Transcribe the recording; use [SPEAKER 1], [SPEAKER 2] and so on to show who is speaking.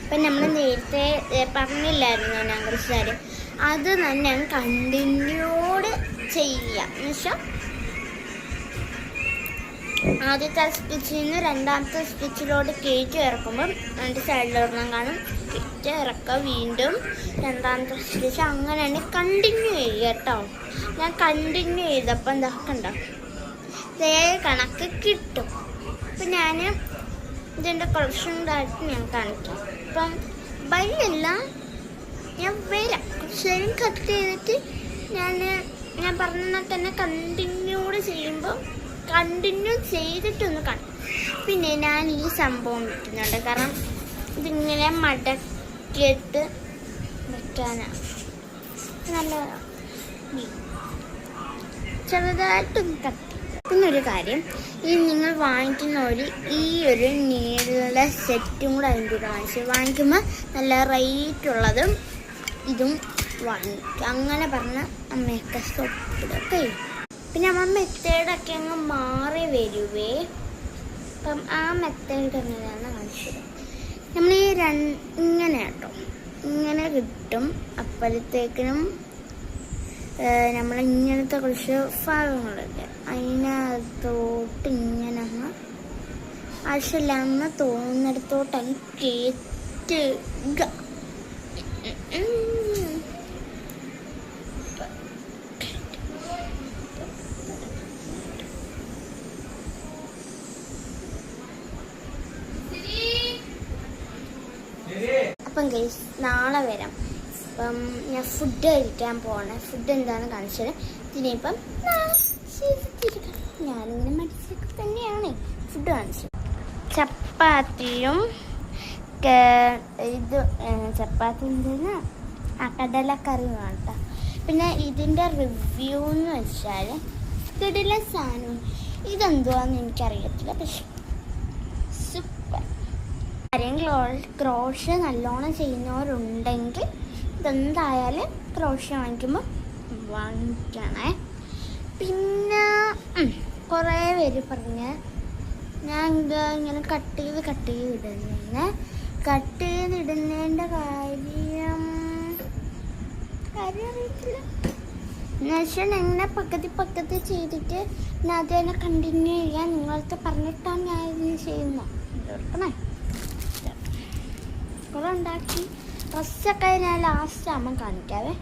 [SPEAKER 1] ഇപ്പം നമ്മൾ നേരത്തെ പറഞ്ഞില്ലായിരുന്നു ഞങ്ങൾ അത് തന്നെ കണ്ടിന്യൂഡ് ചെയ്യുക എന്ന് വെച്ചാൽ ആദ്യത്തെ സ്റ്റിച്ചിൽ നിന്ന് രണ്ടാമത്തെ സ്റ്റിച്ചിലോട്ട് കയറ്റി ഇറക്കുമ്പം രണ്ട് സൈഡിലൊരെണ്ണം കാണും, കയറ്റി ഇറക്കുക, വീണ്ടും രണ്ടാമത്തെ സ്റ്റിച്ച്, അങ്ങനെ തന്നെ കണ്ടിന്യൂ ചെയ്യുക കേട്ടോ. ഞാൻ കണ്ടിന്യൂ ചെയ്തപ്പോൾ എന്താക്കണ്ടോ ഇതേ കണക്ക് കിട്ടും. അപ്പം ഞാൻ ഇതിൻ്റെ കുറച്ചുണ്ടായിട്ട് ഞാൻ കാണിക്കാം. ഇപ്പം വഴിയെല്ലാം ഞാൻ വരാം, കുറച്ച് നേരം കട്ട് ചെയ്തിട്ട് ഞാൻ പറഞ്ഞാൽ തന്നെ കണ്ടിന്യൂഡ് ചെയ്യുമ്പോൾ കണ്ടിന്യൂ ചെയ്തിട്ടൊന്ന് കാണും. പിന്നെ ഞാൻ ഈ സംഭവം വെക്കുന്നുണ്ട്, കാരണം ഇതിങ്ങനെ മടക്കിയിട്ട് വെക്കാനാണ് നല്ലതാണ്. ചെറുതായിട്ടൊന്ന് കട്ട്. പിന്നെ ഒരു കാര്യം, ഈ നിങ്ങൾ വാങ്ങിക്കുന്ന ഈ ഒരു നീള സെറ്റും കൂടെ അതിൻ്റെ കൂടെ വാങ്ങിക്കുമ്പോൾ നല്ല റേറ്റ് ഉള്ളതും ഇതും വാങ്ങിക്കും. അങ്ങനെ പറഞ്ഞ അമ്മയൊക്കെ സോപ്പിടൊക്കെ. പിന്നെ നമ്മൾ മെത്തേഡൊക്കെ അങ്ങ് മാറി വരുവേ. അപ്പം ആ മെത്തേഡ് എങ്ങനെയാണെന്ന് കാണിച്ചത്. നമ്മൾ ഇങ്ങനെ കേട്ടോ, ഇങ്ങനെ കിട്ടും. അപ്പോഴത്തേക്കിനും നമ്മളിങ്ങനത്തെ കുറച്ച് ഭാഗങ്ങളൊക്കെ അതിനകത്തോട്ട് ഇങ്ങനെ അങ്ങ് ആവശ്യമില്ലാന്ന് തോന്നുന്നിടത്തോട്ട് അങ്ങ് കേറ്റുക. അപ്പം ഗൈസ് നാളെ വരാം. അപ്പം ഞാൻ ഫുഡ് കഴിക്കാൻ പോകണേ. ഫുഡ് എന്താണെന്ന് കാണിച്ചത്. ഇതിനിപ്പം ഞാനിങ്ങനെ മനസ്സിലൊക്കെ തന്നെയാണ് ഫുഡ് കാണിച്ചത്. ചപ്പാത്തിയും ചപ്പാത്തി എന്തെന്ന് കടലക്കറിയുമാണ് കേട്ടോ. പിന്നെ ഇതിൻ്റെ റിവ്യൂ എന്ന് വെച്ചാൽ കിടില സാധനം. ഇതെന്തുവാന്ന് എനിക്കറിയത്തില്ല, പക്ഷെ സൂപ്പർ. ആരെങ്കിലും ക്രോഷ്യ നല്ലോണം ചെയ്യുന്നവരുണ്ടെങ്കിൽ ഇതെന്തായാലും ക്രോഷ്യ വാങ്ങിക്കുമ്പോൾ വാങ്ങിക്കണേ. പിന്നെ കുറേ പേര് പറഞ്ഞ് ഞാൻ ഇങ്ങനെ കട്ട് ചെയ്തിടുന്നതിൻ്റെ കാര്യം അറിയത്തില്ല. എന്നുവെച്ചാൽ എങ്ങനെ പക്കത്തി ചെയ്തിട്ട് പിന്നെ അത് തന്നെ കണ്ടിന്യൂ ചെയ്യാൻ നിങ്ങൾക്ക് പറഞ്ഞിട്ടാണ് ഞാൻ ഇത് ചെയ്യുന്നത്. ഓർക്കണേ. കുറെ ഉണ്ടാക്കി ഡ്രസ്സൊക്കെ ഞാൻ ലാസ്റ്റ് ആകുമ്പോൾ കാണിക്കാവേ.